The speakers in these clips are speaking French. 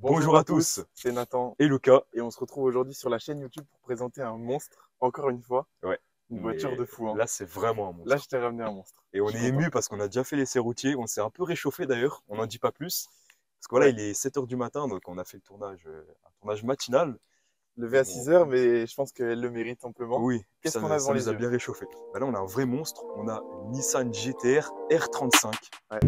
Bonjour à tous, c'est Nathan et Lucas. et on se retrouve aujourd'hui sur la chaîne YouTube pour présenter un monstre, encore une fois. Ouais. Une voiture de fou. Hein. Là, c'est vraiment un monstre. Là, je t'ai ramené un monstre. Et on est ému parce qu'on a déjà fait l'essai routier. On s'est un peu réchauffé d'ailleurs, on n'en dit pas plus. Parce que voilà, il est 7 h du matin, donc on a fait le tournage, un tournage matinal. Levé à 6 h, mais je pense qu'elle le mérite amplement. Oui, qu'est-ce qu'on a devant les yeux? Ça nous a bien réchauffé. Bah là, on a un vrai monstre. On a une Nissan GT-R R35. Ouais.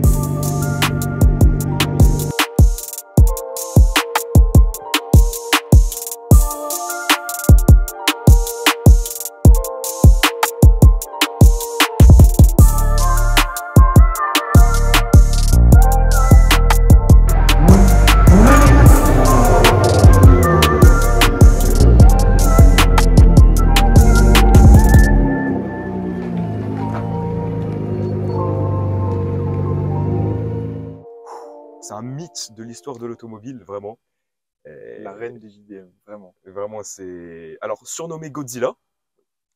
C'est un mythe de l'histoire de l'automobile, vraiment. La reine des JDM, vraiment. Vraiment, c'est... Alors, surnommée Godzilla.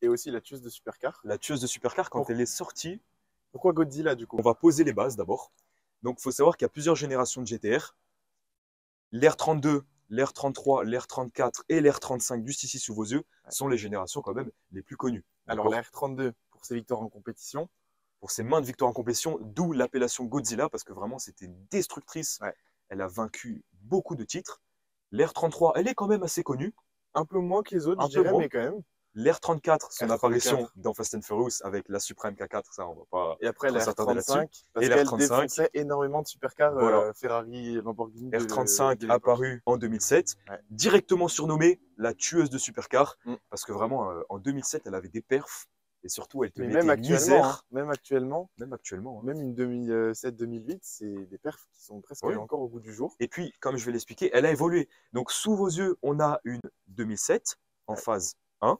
Et aussi la tueuse de supercar. La tueuse de supercar, quand elle est sortie... Pourquoi Godzilla, du coup? On va poser les bases, d'abord. Donc, il faut savoir qu'il y a plusieurs générations de GT-R. L'R32, l'R33, l'R34 et l'R35, juste ici sous vos yeux, sont les générations quand même les plus connues. Alors, la R32, pour ses victoires en compétition. Pour ses maintes victoires en compétition, d'où l'appellation Godzilla, parce que vraiment, c'était destructrice. Ouais. Elle a vaincu beaucoup de titres. L'R33, elle est quand même assez connue. Un peu moins que les autres, je dirais, mais quand même. L'R34, son R34. apparition dans Fast and Furious avec la Supreme K4, ça, on va pas. Et après, la R35, parce et qu'elle l'R35 défonçait énormément de supercars, voilà. Ferrari, Lamborghini. R35 apparu en 2007, directement surnommée la tueuse de supercars, parce que vraiment, en 2007, elle avait des perfs. Et surtout, elle te mettait une misère. Même actuellement, même une 2007-2008, c'est des perfs qui sont presque encore au bout du jour. Et puis, comme je vais l'expliquer, elle a évolué. Donc, sous vos yeux, on a une 2007 en phase 1.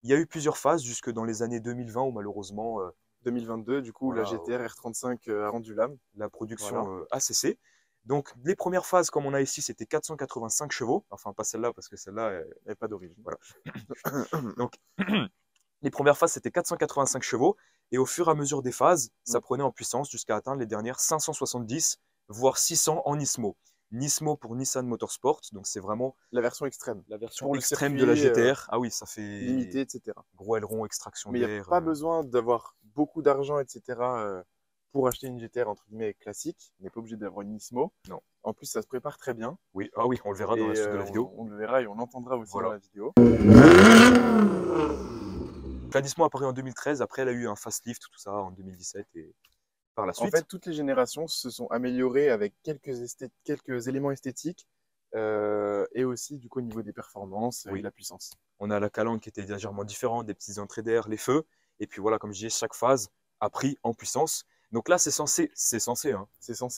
Il y a eu plusieurs phases jusque dans les années 2020 où malheureusement... 2022, du coup, voilà, la GT-R R35 a rendu l'âme. La production a cessé. Donc, les premières phases, comme on a ici, c'était 485 chevaux. Enfin, pas celle-là, parce que celle-là, elle n'est pas d'origine. Voilà. Donc, les premières phases, c'était 485 chevaux. Et au fur et à mesure des phases, ça prenait en puissance jusqu'à atteindre les dernières 570, voire 600 en Nismo. Nismo pour Nissan Motorsport, donc c'est vraiment la version extrême. La version extrême de la GT-R. Ah oui, ça fait limité, etc. Gros aileron, extraction d'air. Mais il n'y a pas besoin d'avoir beaucoup d'argent, etc. Pour acheter une GT-R entre guillemets classique. On n'est pas obligé d'avoir une Nismo. Non. En plus, ça se prépare très bien. Oui, ah oui, on le verra dans la suite de la vidéo. On le verra et on l'entendra aussi dans la vidéo. La Nismo apparue en 2013. Après, elle a eu un facelift, tout ça, en 2017 et par la suite. En fait, toutes les générations se sont améliorées avec quelques éléments esthétiques et aussi du coup au niveau des performances et de la puissance. On a la calandre qui était légèrement différente, des petites entrées d'air, les feux. Et puis voilà, comme je disais, chaque phase a pris en puissance. Donc là, c'est censé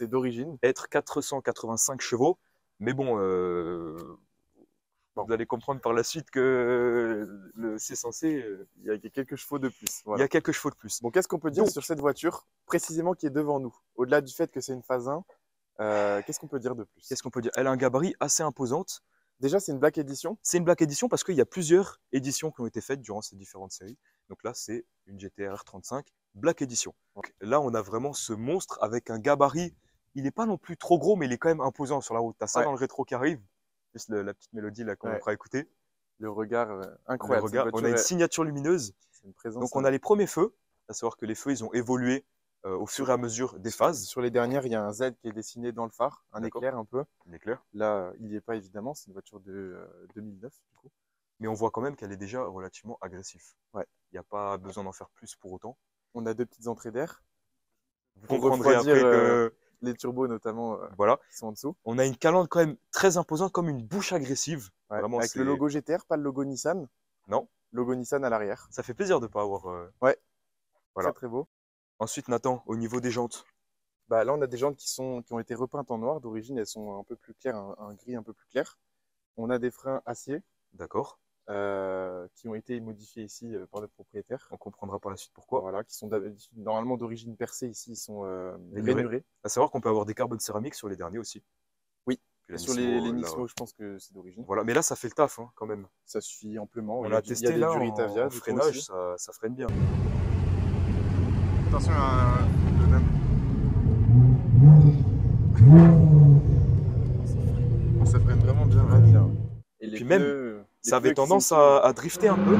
d'origine être 485 chevaux. Mais bon, vous allez comprendre par la suite que c'est censé... il y a quelques chevaux de plus. Voilà. Il y a quelques chevaux de plus. Bon, qu'est-ce qu'on peut dire sur cette voiture, précisément qui est devant nous? Au-delà du fait que c'est une phase 1, qu'est-ce qu'on peut dire de plus? Qu'est-ce qu'on peut dire? Elle a un gabarit assez imposante. Déjà, c'est une Black Edition. C'est une Black Edition parce qu'il y a plusieurs éditions qui ont été faites durant ces différentes séries. Donc là, c'est une GT-R R35 Black Edition. Donc là, on a vraiment ce monstre avec un gabarit. Il n'est pas non plus trop gros, mais il est quand même imposant sur la route. Tu as ça dans le rétro qui arrive. Juste la petite mélodie là qu'on fera écouter. Le regard incroyable. On a une signature lumineuse. Une présence, donc on a les premiers feux. À savoir que les feux, ils ont évolué au fur et à mesure des phases. Sur les dernières, il y a un Z qui est dessiné dans le phare, un éclair un peu. Un éclair. Là, il n'y est pas évidemment, c'est une voiture de 2009 du coup. Mais on voit quand même qu'elle est déjà relativement agressive. Ouais. Il n'y a pas besoin d'en faire plus pour autant. On a deux petites entrées d'air. Vous comprendrez après que... les turbos notamment qui sont en dessous. On a une calandre quand même très imposante, comme une bouche agressive. Ouais, vraiment, avec le logo GT-R, pas le logo Nissan. Non. Logo Nissan à l'arrière. Ça fait plaisir de ne pas avoir... Ouais, voilà. Très beau. Ensuite, Nathan, au niveau des jantes. Bah, là, on a des jantes qui ont été repeintes en noir. D'origine, elles sont un peu plus claires, un gris un peu plus clair. On a des freins acier. D'accord. Qui ont été modifiés ici par le propriétaire. On comprendra par la suite pourquoi. Voilà, qui sont normalement d'origine percée ici, ils sont rainurés. À savoir qu'on peut avoir des carbones céramiques sur les derniers aussi. Oui, sur les Nismo, je pense que c'est d'origine. Voilà, mais là, ça fait le taf quand même. Ça suffit amplement. On a testé là, en freinage, ça freine bien. Attention à le même. même, ça avait tendance à drifter un peu.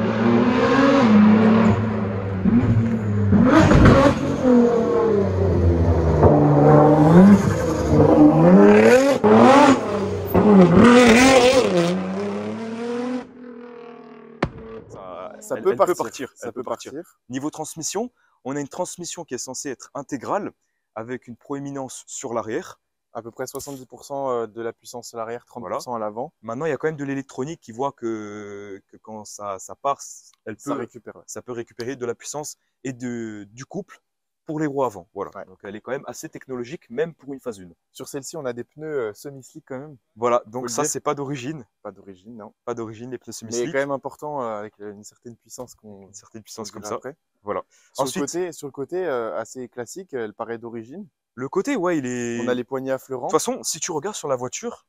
Ça peut partir. Elle peut partir. Niveau transmission, on a une transmission qui est censée être intégrale avec une proéminence sur l'arrière. À peu près 70% de la puissance à l'arrière, 30% à l'avant. Maintenant, il y a quand même de l'électronique qui voit que quand ça part, ça peut récupérer de la puissance et du couple pour les roues avant. Voilà. Ouais. Donc, elle est quand même assez technologique, même pour une phase 1. Sur celle-ci, on a des pneus semi-slick quand même. Voilà, donc ça, c'est pas d'origine. Pas d'origine, non. Pas d'origine, les pneus semi-slick. Mais quand même important avec une certaine puissance une certaine puissance comme ça. Après. Voilà. Sur le côté assez classique, elle paraît d'origine. Le côté, ouais, il est... On a les poignées affleurantes. De toute façon, si tu regardes sur la voiture,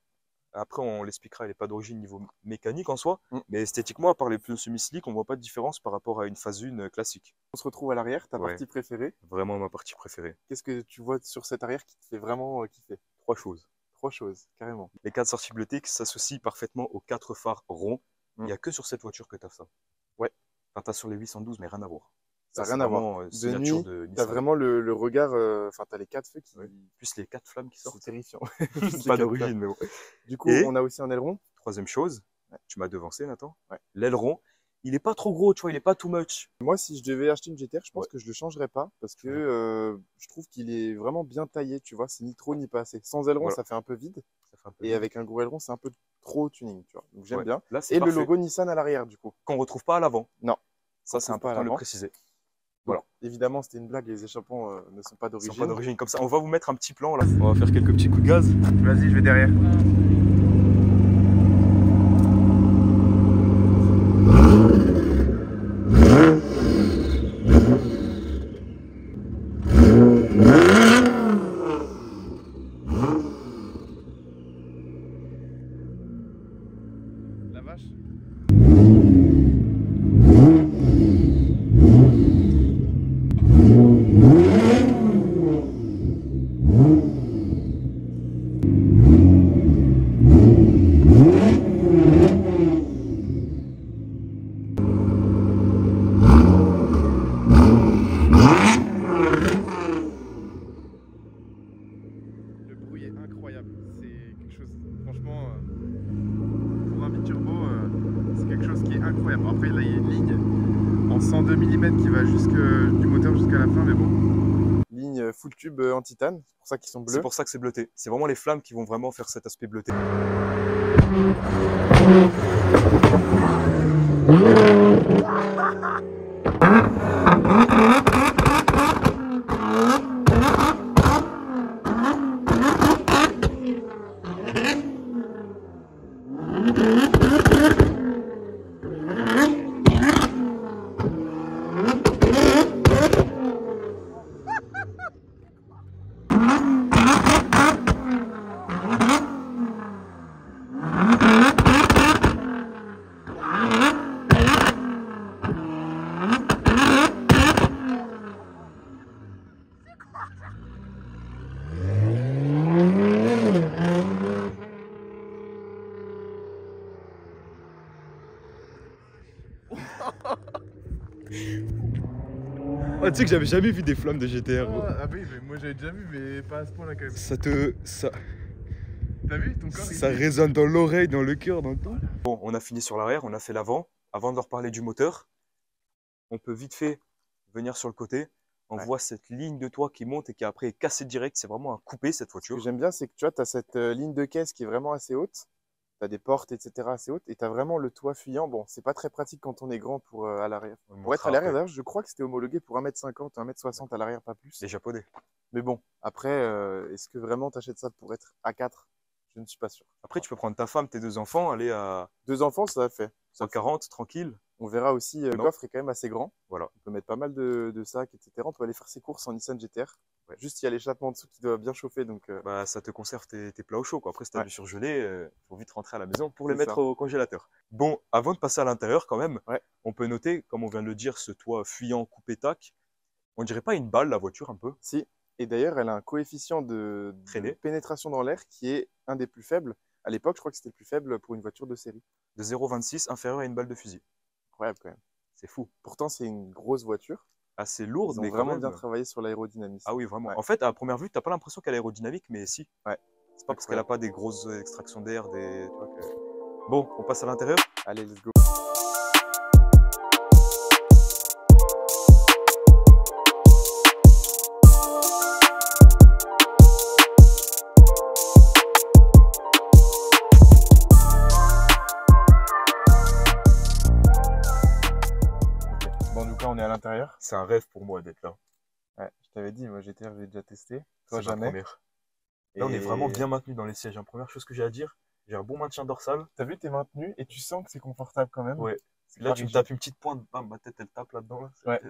après on l'expliquera, elle n'est pas d'origine niveau mécanique en soi, mais esthétiquement, à part les pneus semi-slick, on ne voit pas de différence par rapport à une phase 1 classique. On se retrouve à l'arrière, ta partie préférée. Vraiment ma partie préférée. Qu'est-ce que tu vois sur cette arrière qui te fait vraiment kiffer? 3 choses. 3 choses, carrément. Les 4 sorties bleutées qui s'associent parfaitement aux 4 phares ronds. Il n'y a que sur cette voiture que tu as ça. Ouais. Enfin, tu as sur les 812, mais rien à voir. Ça n'a rien à voir. De nuit, tu as vraiment le regard, enfin, tu as les 4 feux qui... Plus les 4 flammes qui sortent. C'est terrifiant. Pas d'origine, mais bon. Du coup, on a aussi un aileron. 3e chose, tu m'as devancé, Nathan. L'aileron, il n'est pas trop gros, tu vois, il n'est pas too much. Moi, si je devais acheter une GTR, je pense que je ne le changerais pas parce que je trouve qu'il est vraiment bien taillé, tu vois, c'est ni trop ni pas assez. Sans aileron, ça fait un peu vide. Et avec un gros aileron, c'est un peu trop tuning, tu vois. Donc j'aime bien. Là, et le logo Nissan à l'arrière, du coup. Qu'on ne retrouve pas à l'avant. Non. Ça, c'est important de le préciser. Voilà. Évidemment, c'était une blague, les échappants ne sont pas d'origine. Ils sont pas d'origine comme ça. On va vous mettre un petit plan là. On va faire quelques petits coups de gaz. Vas-y, je vais derrière. La vache. Incroyable, c'est quelque chose, franchement, pour un biturbo, c'est quelque chose qui est incroyable. Après, là, il y a une ligne en 102 mm qui va du moteur jusqu'à la fin, mais bon. Ligne full tube en titane, c'est pour ça qu'ils sont bleus. C'est pour ça que c'est bleuté. C'est vraiment les flammes qui vont vraiment faire cet aspect bleuté. Oh, tu sais que j'avais jamais vu des flammes de GTR. Ah oui, mais moi j'avais déjà vu, mais pas à ce point là quand même. T'as vu ton corps? Ça résonne dans l'oreille, dans le cœur, dans tout. Bon, on a fini sur l'arrière, on a fait l'avant. Avant de leur parler du moteur, on peut vite fait venir sur le côté. On voit cette ligne de toit qui monte et qui après est cassée direct. C'est vraiment un coupé cette voiture. Ce que j'aime bien, c'est que tu vois, tu as cette ligne de caisse qui est vraiment assez haute. Tu as des portes, etc. assez hautes. Et tu as vraiment le toit fuyant. Bon, c'est pas très pratique quand on est grand pour à l'arrière. Pour être à l'arrière, d'ailleurs, je crois que c'était homologué pour 1m50, 1m60 à l'arrière, pas plus. Les Japonais. Mais bon, après, est-ce que vraiment tu achètes ça pour être A4? Je ne suis pas sûr. Après, tu peux prendre ta femme, tes 2 enfants, aller à... 2 enfants, ça fait. 140, tranquille. On verra aussi, le coffre est quand même assez grand. Voilà. On peut mettre pas mal de sacs, etc. On peut aller faire ses courses en Nissan GTR. Juste, il y a l'échappement en dessous qui doit bien chauffer. Donc, bah, ça te conserve tes plats au chaud, quoi. Après, si tu as du surgelé, il faut vite rentrer à la maison pour les mettre au congélateur. Bon, avant de passer à l'intérieur, quand même, on peut noter, comme on vient de le dire, ce toit fuyant coupé-tac. On dirait pas une balle, la voiture, un peu? Si. Et d'ailleurs, elle a un coefficient de pénétration dans l'air qui est un des plus faibles. À l'époque, je crois que c'était le plus faible pour une voiture de série. De 0,26 inférieur à une balle de fusil. Incroyable quand même. C'est fou. Pourtant, c'est une grosse voiture. Assez lourde, Ils ont mais quand vraiment même. bien travaillé sur l'aérodynamisme. Ah oui, vraiment. Ouais. En fait, à première vue, tu n'as pas l'impression qu'elle est aérodynamique, mais si. Ouais. C'est pas parce qu'elle n'a pas des grosses extractions d'air, des. Tu vois que... Bon, on passe à l'intérieur. Allez, let's go. Bon, donc là, on est à l'intérieur. C'est un rêve pour moi d'être là. Ouais, je t'avais dit, moi GTR, j'ai déjà testé. Toi, C'est ma jamais. première. Là, on est vraiment bien maintenu dans les sièges. Première chose que j'ai à dire, j'ai un bon maintien dorsal. T'as vu, t'es maintenu et tu sens que c'est confortable quand même. Ouais. C'est Là, pas tu me rigide. tapes une petite pointe, bam, ma tête, elle tape là-dedans. Là. Ouais.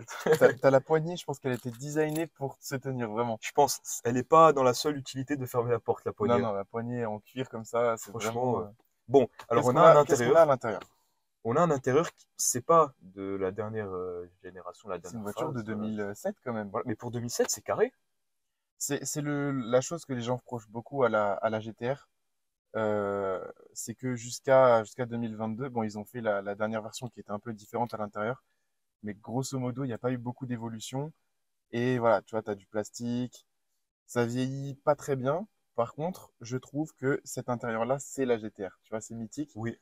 T'as la poignée, je pense qu'elle a été designée pour se tenir vraiment. Je pense, elle n'est pas dans la seule utilité de fermer la porte, la poignée. Non, la poignée en cuir comme ça, c'est Franchement. vraiment. Bon, alors Qu'est-ce on qu'on a un qu'est-ce qu'on intérieur. a à l'intérieur? On a un intérieur qui, c'est pas de la dernière génération, la C'est dernière une voiture de phase, 2007 quand même. Voilà. Mais pour 2007, c'est carré. C'est la chose que les gens reprochent beaucoup à la GTR. C'est que jusqu'à 2022, bon, ils ont fait la dernière version qui était un peu différente à l'intérieur. Mais grosso modo, il n'y a pas eu beaucoup d'évolution. Et voilà, tu vois, tu as du plastique. Ça vieillit pas très bien. Par contre, je trouve que cet intérieur-là, c'est la GTR. Tu vois, c'est mythique. Oui.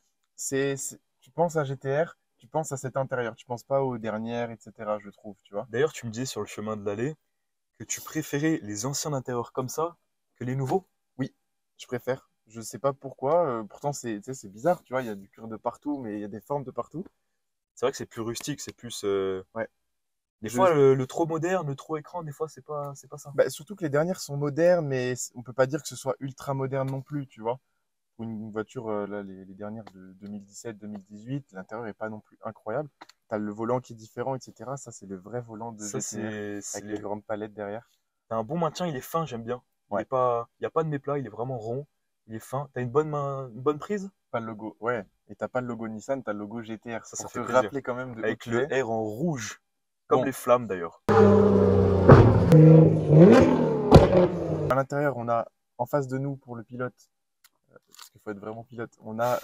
Tu penses à GTR, tu penses à cet intérieur. Tu penses pas aux dernières, etc., je trouve, tu vois. D'ailleurs, tu me disais sur le chemin de l'allée que tu préférais les anciens intérieurs comme ça que les nouveaux. Oui, je préfère. Je sais pas pourquoi. Pourtant, tu sais, c'est bizarre, tu vois. Il y a du cuir de partout, mais il y a des formes de partout. C'est vrai que c'est plus rustique, c'est plus. Ouais. Des fois, le trop moderne, le trop écran, des fois, c'est pas ça. Bah, surtout que les dernières sont modernes, mais on peut pas dire que ce soit ultra moderne non plus, tu vois. Pour une voiture, là, les dernières de 2017-2018, l'intérieur est pas non plus incroyable. Tu as le volant qui est différent, etc. Ça, c'est le vrai volant de Ça, GTR, avec les grandes palettes derrière. T'as un bon maintien, il est fin, j'aime bien. Ouais. Il n'y a pas de méplat, il est vraiment rond, il est fin. T'as une bonne prise Pas le logo, ouais. Et t'as pas le logo Nissan, t'as le logo GTR. Ça Pour fait te plaisir. rappeler quand même de où avec tu le es. R en rouge, comme Bon. les flammes d'ailleurs. À l'intérieur, on a en face de nous pour le pilote, parce qu'il faut être vraiment pilote, on a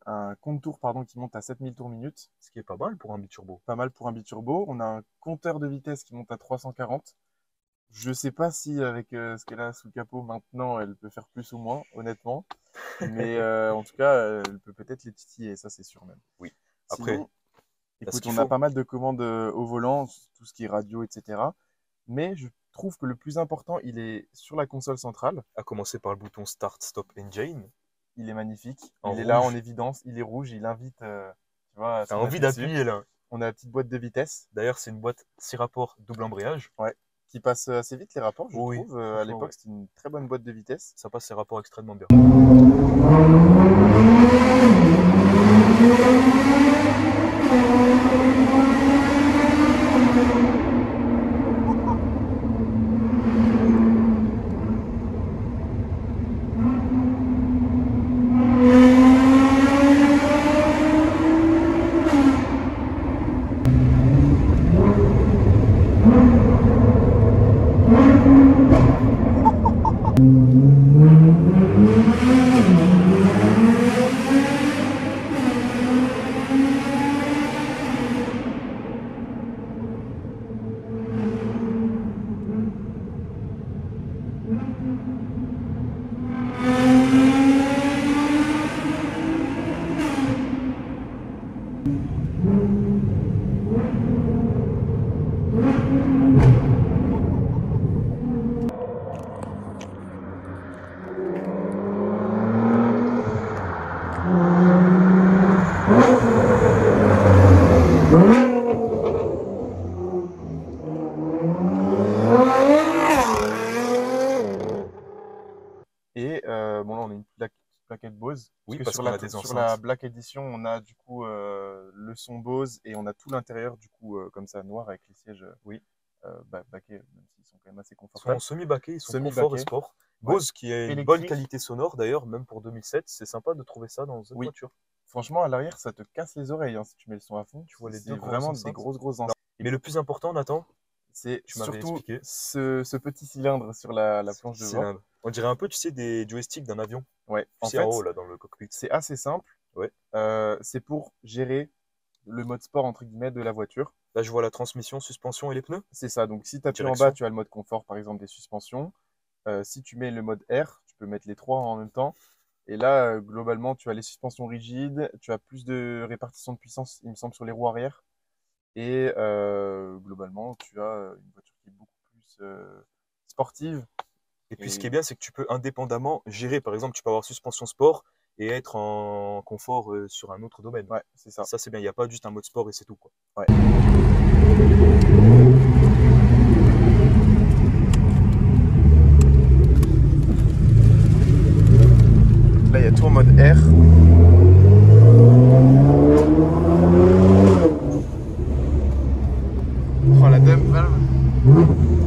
un compte-tour qui monte à 7000 tours minute. Ce qui est pas mal pour un biturbo. Pas mal pour un biturbo. On a un compteur de vitesse qui monte à 340. Je sais pas si avec ce qu'elle a sous le capot maintenant, elle peut faire plus ou moins, honnêtement. Mais en tout cas, elle peut peut-être les titiller, ça c'est sûr même. Oui. Après, sinon, écoute, qu'il on a faut. pas mal de commandes au volant, tout ce qui est radio, etc. Mais je trouve que le plus important, il est sur la console centrale. À commencer par le bouton Start Stop Engine. Il est magnifique. En Il est là rouge. en évidence. Il est rouge. Il invite, tu vois, à se T'as envie mettre dessus. d'appuyer là. On a la petite boîte de vitesse. D'ailleurs, c'est une boîte 6 rapports double embrayage. Ouais. Qui passe assez vite les rapports, je Oui, trouve. À franchement, l'époque, ouais. c'était une très bonne boîte de vitesse. Ça passe ses rapports extrêmement bien. Et bon, là, on a une plaquette Bose. Oui, que parce sur qu'on la, a des sur la enceintes. Black Edition, on a du coup le son Bose et on a tout l'intérieur, du coup, comme ça, noir avec les sièges baquets, même s'ils sont quand même assez Ils sont confortables. en semi-baquet, ils sont Semi-baquets. confort et sport. Ouais. Bose qui a une Électrique. bonne qualité sonore d'ailleurs, même pour 2007. C'est sympa de trouver ça dans une Oui. voiture. Franchement, à l'arrière, ça te casse les oreilles hein, si tu mets le son à fond. Tu vois les C'est deux grosses vraiment enceintes. des grosses enceintes. Mais le plus important, Nathan, C'est tu m'avais surtout expliqué. ce petit cylindre sur la planche de bord. Cylindre. On dirait un peu, tu sais, des joysticks d'un avion. Ouais, Tu en sais, fait, en haut, là, dans le cockpit. c'est assez simple. Ouais. C'est pour gérer le mode sport, entre guillemets, de la voiture. Là, je vois la transmission, suspension et les pneus. C'est ça. Donc, si tu appuies en Direction. bas, tu as le mode confort, par exemple, des suspensions. Si tu mets le mode R, tu peux mettre les trois en même temps. Et là, globalement, tu as les suspensions rigides, tu as plus de répartition de puissance, il me semble, sur les roues arrière. Et globalement, tu as une voiture qui est beaucoup plus sportive. Et puis, Et ce qui est bien, c'est que tu peux indépendamment gérer. Par exemple, tu peux avoir suspension sport et être en confort sur un autre domaine. ouais, c'est ça. Ça, c'est bien. Il n'y a pas juste un mode sport et c'est tout, quoi. Ouais. Là, il y a tout en mode R. Oh, la dump valve.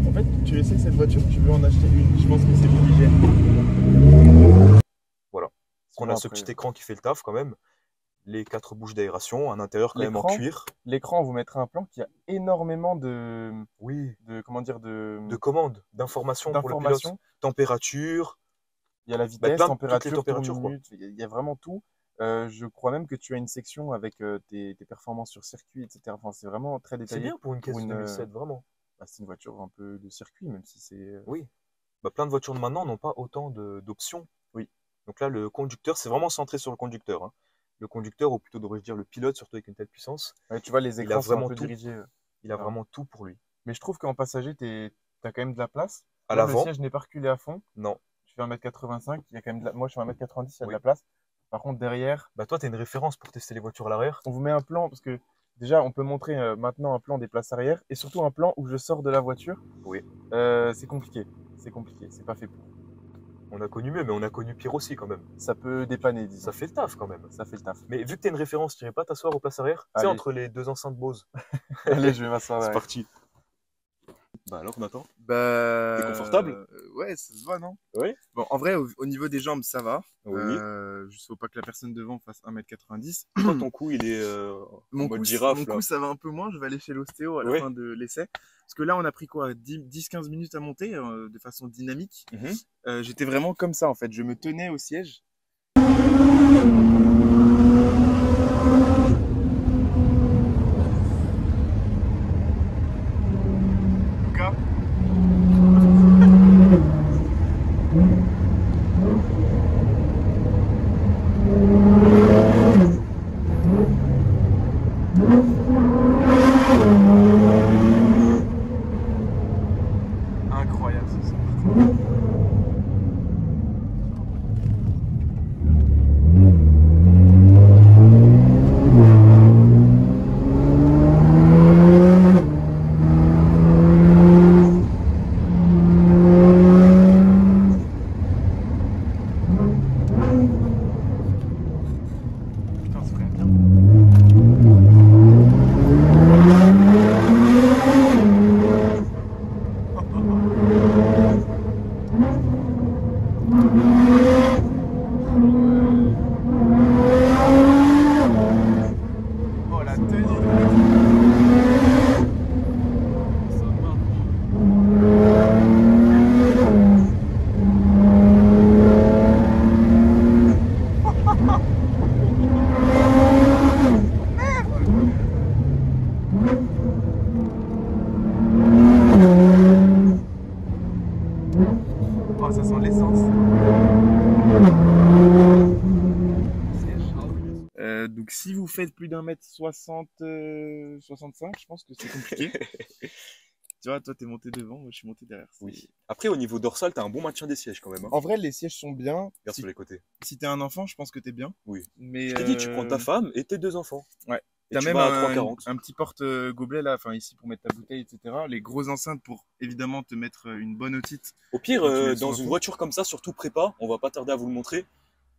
En fait, tu essaies cette voiture, tu veux en acheter une. Je pense que c'est obligé. Voilà. On Sinon, a ce après, petit écran qui fait le taf quand même. Les 4 bouches d'aération, un intérieur quand même en l'écran, cuir. l'écran, on vous mettra un plan qui a énormément Oui. comment dire, De commandes, d'informations pour le pilote. d'informations. Température. Il y a la Bah, vitesse, toutes les température, tour températures, quoi. minute, il y a vraiment tout. Je crois même que tu as une section avec tes performances sur circuit, etc. Enfin, c'est vraiment très C'est détaillé. bien pour une caisse Pour de une, 2007, vraiment. Bah, c'est une voiture un peu de circuit, même si c'est. Oui. Bah, plein de voitures de maintenant n'ont pas autant d'options. Oui. Donc là, le conducteur, c'est vraiment centré sur le conducteur, hein. Le conducteur, ou plutôt devrais-je dire le pilote, surtout avec une telle puissance, Ouais, tu vois, les il a écrans sont un vraiment peu tout. dirigés. Il a Voilà. vraiment tout pour lui. Mais je trouve qu'en passager, t'as quand même de la place. À Là, le l'avant, siège n'est pas reculé à fond. non. Tu fais 1m85, il y a quand même moi je fais 1m90, il y a de Oui. la place. Par contre, derrière, Bah toi, tu as une référence pour tester les voitures à l'arrière. on vous met un plan, parce que déjà, on peut montrer maintenant un plan des places arrière, et surtout un plan où je sors de la voiture. Oui. C'est compliqué, c'est pas fait pour. On a connu mieux, mais on a connu pire aussi quand même. Ça peut dépanner, disons. Ça fait le taf quand même. Ça fait le taf. Mais vu que tu as une référence, tu n'irais pas t'asseoir aux places arrière? Tu sais, Allez. entre les deux enceintes Bose. Allez, je vais m'asseoir C'est derrière. parti. Bah alors, Nathan? Bah. T'es confortable? Ouais, ça se voit, non? Oui. Bon, en vrai, au niveau des jambes, ça va. Oui. Juste faut pas que la personne devant fasse 1m90. Toi, ton cou, il est en mode girafe, Mon là. cou, ça va un peu moins. Je vais aller chez l'ostéo à la Ouais. fin de l'essai. Parce que là, on a pris quoi? 10-15 minutes à monter de façon dynamique. Mhm. J'étais vraiment comme ça, en fait. Je me tenais au siège. Luca. Incroyable ce son. Putain, ça ferait bien. Oh la tenue de Oh, ça sent l'essence. Donc si vous faites plus d'1m60, 65, je pense que c'est compliqué. Tu vois, toi t'es monté devant, moi je suis monté derrière. Oui. Après, au niveau dorsal, tu as un bon maintien des sièges quand même, hein. En vrai, les sièges sont bien. Regarde Si, sur les côtés. si t'es un enfant, je pense que t'es bien. Oui. Mais Je t'ai dit, tu prends ta femme et tes deux enfants. Ouais. Et T'as tu même vas à 3,40. un petit porte-gobelet là, enfin ici pour mettre ta bouteille, etc. Les grosses enceintes pour évidemment te mettre une bonne otite. Au pire, Quand tu mets le son dans à une fond. voiture comme ça, surtout prépa, on va pas tarder à vous le montrer.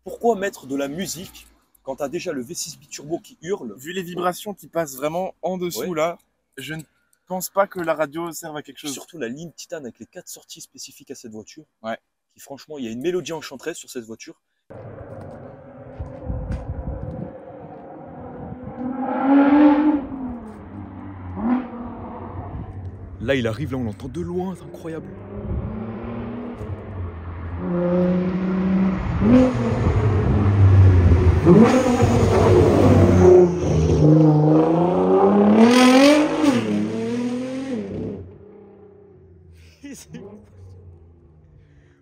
Pourquoi mettre de la musique quand tu as déjà le V6 biturbo qui hurle? Vu les vibrations qui passent vraiment en dessous Ouais. là, je ne pense pas que la radio serve à quelque chose. Surtout la ligne titane avec les 4 sorties spécifiques à cette voiture. Ouais. Qui franchement, il y a une mélodie enchanteresse sur cette voiture. Là, il arrive, là, on l'entend de loin, c'est incroyable.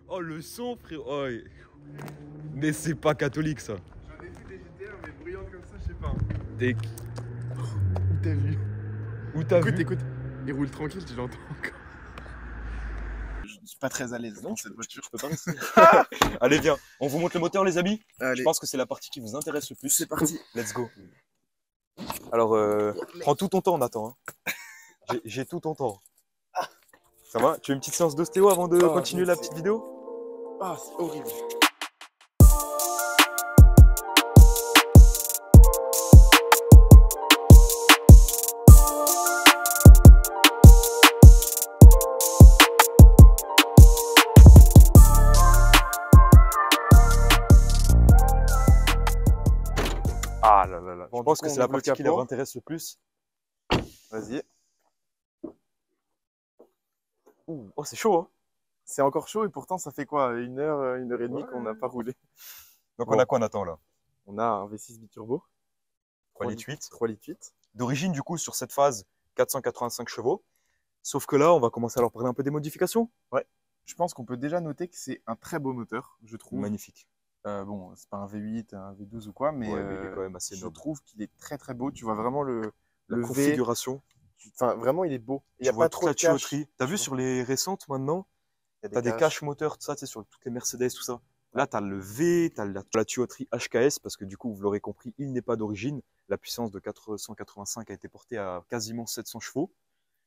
Oh, le son, frère. Oh, mais c'est pas catholique, ça. J'en ai vu des GTR mais bruyantes comme ça, je sais pas. T'es... Où t'as vu? Où t'as Écoute, vu? écoute, il roule tranquille, je l'entends encore. Je suis pas très à l'aise dans cette voiture. Je peux pas rester. Allez, viens. On vous montre le moteur, les amis. Allez, Je pense que c'est la partie qui vous intéresse le plus. c'est parti. Let's go. Alors, prends tout ton temps, Nathan. Hein. J'ai tout ton temps. Ça va? Tu veux une petite séance d'ostéo avant de continuer la petite vidéo? Ah, c'est horrible. Ah là là là. Bon, Je pense du que coup, c'est la on ouvre le partie qui capot. leur intéresse le plus. Vas-y. Ouh, oh, c'est chaud, hein? C'est encore chaud et pourtant ça fait quoi? Une heure et demie Ouais. qu'on n'a pas roulé. Donc, Bon. on a quoi, Nathan, là? On a un V6 biturbo. 3 litres 8. 3 litres 8. D'origine, du coup, sur cette phase, 485 chevaux. Sauf que là, on va commencer à leur parler un peu des modifications. Je pense qu'on peut déjà noter que c'est un très beau moteur, je trouve. Magnifique. Bon, c'est pas un V8, un V12 ou quoi, mais, Ouais, mais il est quand même assez je noble. trouve qu'il est très très beau. Tu vois vraiment La le V. configuration. Enfin, vraiment, il est beau. Il n'y Tu a vois pas toute trop la de cache. tuyauterie. T'as vu tu sur les récentes maintenant, Il y a t'as des caches moteurs, tout ça, tu sais, sur toutes les Mercedes, tout ça. Là, t'as le V, t'as la tuyauterie HKS, parce que du coup, vous l'aurez compris, il n'est pas d'origine. La puissance de 485 a été portée à quasiment 700 chevaux.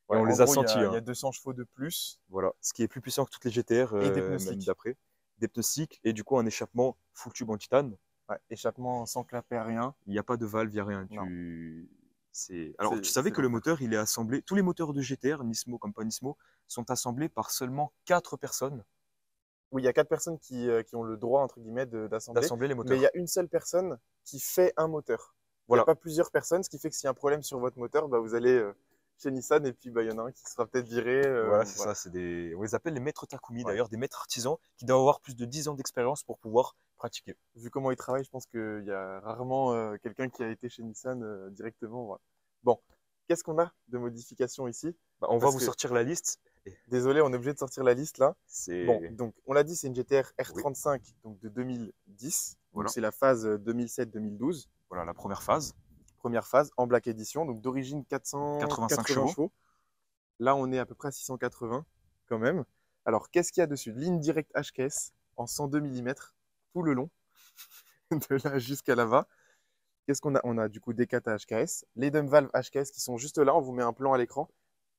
Ouais, et on en les a gros, sentis. Il y Hein. a 200 chevaux de plus. Voilà, ce qui est plus puissant que toutes les GTR, Et des même pneus d'après. Des pneus slicks, et du coup, un échappement full tube en titane. Ouais, échappement sans clapet, rien. Il n'y a pas de valve, il n'y a rien. Non. Alors, C'est- tu savais c'est que le l'enfer. moteur, il est assemblé, tous les moteurs de GTR, Nismo comme pas Nismo, sont assemblés par seulement 4 personnes Oui, il y a 4 personnes qui ont le droit, entre guillemets, d'assembler. d'assembler les Mais moteurs. il y a une seule personne qui fait un moteur. Il n'y Voilà. a pas plusieurs personnes, ce qui fait que s'il y a un problème sur votre moteur, bah, vous allez chez Nissan et puis bah, il y en a un qui sera peut-être viré. Voilà, c'est voilà. ça. On les appelle les maîtres Takumi, Ouais. d'ailleurs, des maîtres artisans qui doivent avoir plus de 10 ans d'expérience pour pouvoir pratiquer. Vu comment ils travaillent, je pense qu'il y a rarement quelqu'un qui a été chez Nissan directement. Voilà. Bon, qu'est-ce qu'on a de modifications ici? Bah, on va Parce vous que- sortir la liste. Désolé, on est obligé de sortir la liste là. C'est Bon, donc on l'a dit, c'est une GTR R35 donc de 2010. Donc Voilà. c'est la phase 2007-2012. voilà, la première phase. Première phase en Black Edition, donc d'origine 485 85 chevaux. Là, on est à peu près à 680 quand même. Alors, qu'est-ce qu'il y a dessus? Ligne directe HKS en 102 mm tout le long, de là jusqu'à là-bas. Qu'est-ce qu'on a? On a du coup des 4 à HKS, les dump valves HKS qui sont juste là. On vous met un plan à l'écran.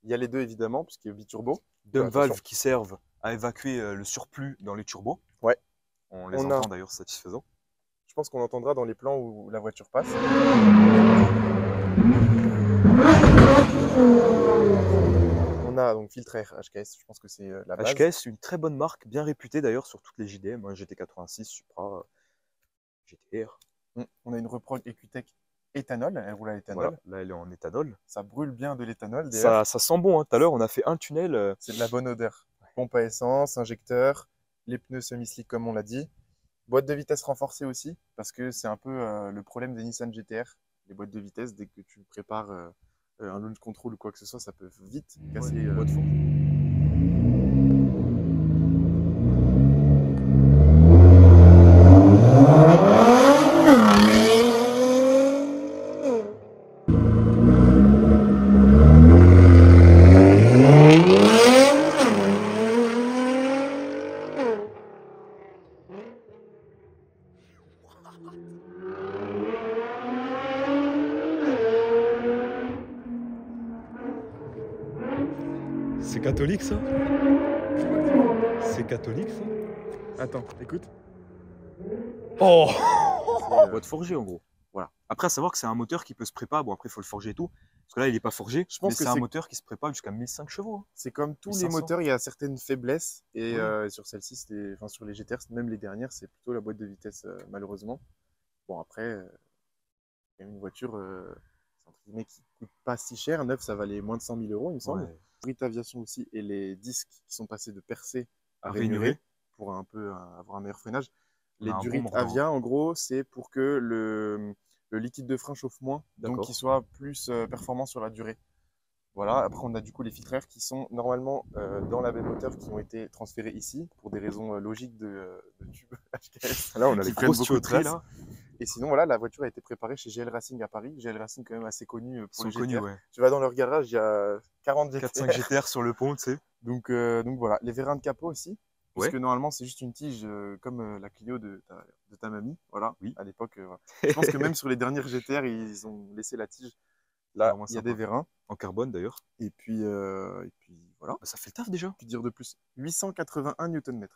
Il y a les deux évidemment, puisqu'il y a biturbo. Deux Attention. valves qui servent à évacuer le surplus dans les turbos. Ouais. On les On a- entend d'ailleurs satisfaisant. Je pense qu'on entendra dans les plans où la voiture passe. On a donc filtre air HKS, je pense que c'est la base. HKS, une très bonne marque, bien réputée d'ailleurs sur toutes les JDM, hein, GT86, Supra, GTR. On a une reprog EQTech éthanol, elle roule à l'éthanol. Voilà, là elle est en éthanol. Ça brûle bien de l'éthanol d'ailleurs. Ça sent bon, hein. Tout à l'heure on a fait un tunnel. C'est de la bonne odeur. Pompe à essence, injecteur, les pneus semi-slick comme on l'a dit. Boîte de vitesse renforcée aussi, parce que c'est un peu le problème des Nissan GTR. Les boîtes de vitesse, dès que tu prépares un launch control ou quoi que ce soit, ça peut vite casser Ouais, les boîte fond. C'est catholique ça? C'est catholique ça? Attends, écoute. Oh! C'est, Boîte forgée en gros. Voilà. Après, à savoir que c'est un moteur qui peut se préparer. Bon, après, il faut le forger et tout. Parce que là, il n'est pas forgé. Je pense mais que c'est un c'est- moteur qui se prépare jusqu'à 1005 chevaux. Hein. C'est comme tous les 500. moteurs, il y a certaines faiblesses. Et Oui. sur celle-ci, enfin, sur les GTR, même les dernières, c'est plutôt la boîte de vitesse, malheureusement. Bon, après, c'est une voiture entre guillemets, qui coûte pas si cher. Neuf, ça valait moins de 100 000 euros, il me semble. Ouais. Brit Aviation aussi, et les disques qui sont passés de percé à À rainuré rainuré. pour un peu avoir un meilleur freinage. On Les a un bon Durit mordant. Avia, en gros, c'est pour que le liquide de frein chauffe moins, donc D'accord. qu'il soit plus performant sur la durée. Voilà, après on a du coup les filtres air qui sont normalement dans la baie moteur qui ont été transférés ici pour des raisons logiques de tube HKS. Là, on a qui les prennent grosses beaucoup de tuyauteries place. là. Et sinon, voilà, la voiture a été préparée chez GL Racing à Paris. GL Racing, quand même assez connu Ils pour sont les connus, GTR. ouais. Tu vas dans leur garage, il y a 40 GTR. 4-5 GTR sur le pont, tu sais. Donc voilà, les vérins de capot aussi. Puisque Ouais. normalement, c'est juste une tige comme la Clio de ta mamie. Voilà, Oui. à l'époque. Voilà. Je pense que même sur les dernières GTR, ils ont laissé la tige. Là, Vraiment il y a sympa. des vérins. En carbone d'ailleurs. Et puis voilà. Bah, ça fait le taf déjà. Que dire de plus? 881 Nm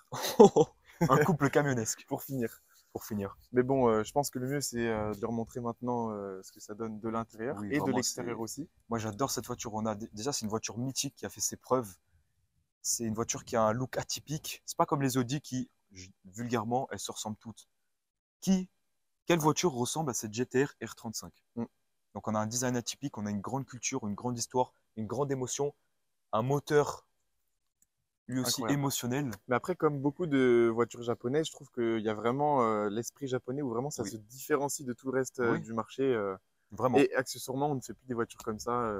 Un couple camionnesque. pour finir. Pour finir. Mais bon, je pense que le mieux, c'est de leur montrer maintenant ce que ça donne de l'intérieur Oui, et de vraiment, l'extérieur aussi. Moi, j'adore cette voiture. Déjà, c'est une voiture mythique qui a fait ses preuves. C'est une voiture qui a un look atypique. C'est pas comme les Audi qui, vulgairement, elles se ressemblent toutes. Quelle voiture ressemble à cette GTR R35? Donc, on a un design atypique, on a une grande culture, une grande histoire, une grande émotion, un moteur lui aussi Incroyable. émotionnel. Mais après, comme beaucoup de voitures japonaises, je trouve qu'il y a vraiment l'esprit japonais où vraiment ça Oui. se différencie de tout le reste Oui. du marché. Vraiment. Et accessoirement, on ne fait plus des voitures comme ça,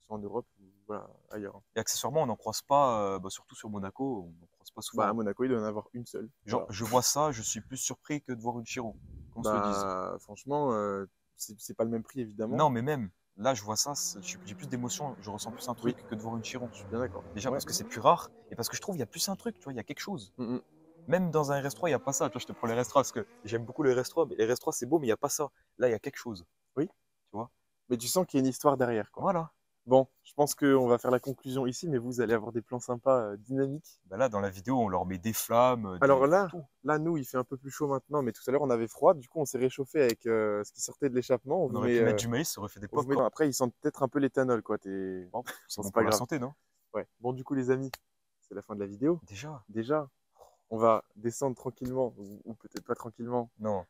soit en Europe ou voilà, ailleurs. Et accessoirement, on n'en croise pas, surtout sur Monaco, on n'en croise pas souvent. Bah, à Monaco, il doit y en avoir une seule. Genre, Voilà. je vois ça, je suis plus surpris que de voir une Chiron, qu'on se le dise. Bah, franchement, c'est pas le même prix évidemment. Non, mais même, là, je vois ça, j'ai plus d'émotion, je ressens plus un truc que de voir une Chiron. Je suis bien d'accord. Déjà Ouais. parce que c'est plus rare, et parce que je trouve qu'il y a plus un truc, tu vois, il y a quelque chose. Même dans un RS3, il n'y a pas ça. Tu vois, je te prends les RS3 parce que j'aime beaucoup les RS3, mais les RS3, c'est beau, mais il n'y a pas ça. Là, il y a quelque chose. Oui. Tu vois? Mais tu sens qu'il y a une histoire derrière, quoi. Voilà. Bon, je pense qu'on va faire la conclusion ici, mais vous allez avoir des plans sympas, dynamiques. Ben là, dans la vidéo, on leur met des flammes. Alors tout. là, nous, il fait un peu plus chaud maintenant, mais tout à l'heure, on avait froid. Du coup, on s'est réchauffé avec ce qui sortait de l'échappement. On aurait pu mettre du maïs, ça aurait fait des on vous pop. met- Après, ils sentent peut-être un peu l'éthanol, quoi. Bon, c'est Bon, bon c'est pour pas la grave. santé, non? Ouais. Bon, du coup, les amis, c'est la fin de la vidéo. Déjà? On va descendre tranquillement, ou peut-être pas tranquillement, Non.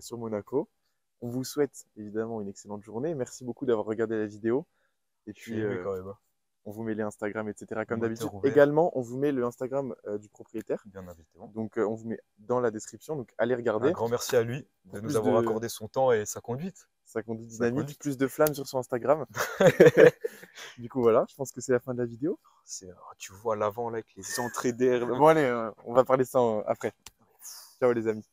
sur Monaco. On vous souhaite évidemment une excellente journée. Merci beaucoup d'avoir regardé la vidéo. Et Je suis puis, ému quand même. Hein. on vous met les Instagram, etc. comme Moteur d'habitude. ouvert. Également, on vous met le Instagram du propriétaire. Bien évidemment. Donc, on vous met dans la description. Donc, allez regarder. Un grand merci à lui de nous plus avoir de- accordé son temps et sa conduite. Ça conduit Ça dynamique, conduit. plus de flammes sur son Instagram. Du coup, voilà, je pense que c'est la fin de la vidéo. Tu vois l'avant là avec les entrées d'air. Bon, allez, on va parler ça après. Ciao, les amis.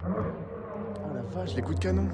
Oh la vache, les coups de canon.